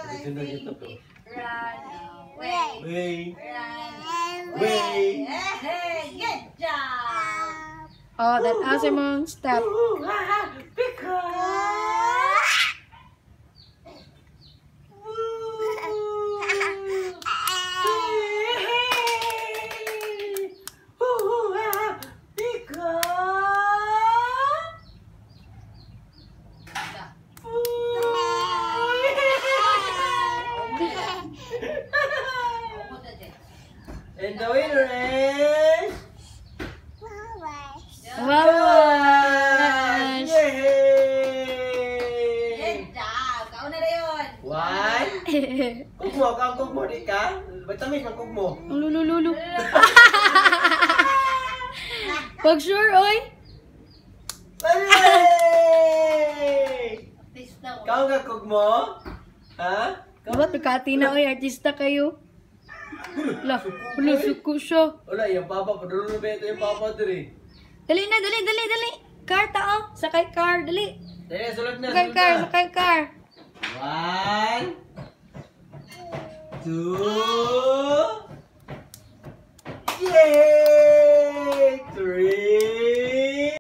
Ito na dito to. Run away. Way. Run Way. Hey, good job. Oh, that awesome step. And the winner is Wawash! Yay! Good job. Kauna na yun. One. Kugmo ka, kugmo di ka. Batamis ang kugmo. Lulululu. Pag sure, oy. Yay! Artista mo. Kau nga kugmo? Ha? Ba't Ducati na, oy? Artista kayo. Wala, suko siya. Wala, yung papa. Padulong na ba ito yung papa diri? Dali na, dali, dali, dali. Car, tao. Sakay car, dali. Dali, sulod na, Sakay sulod car, na. sakay car. 1, 2, yay!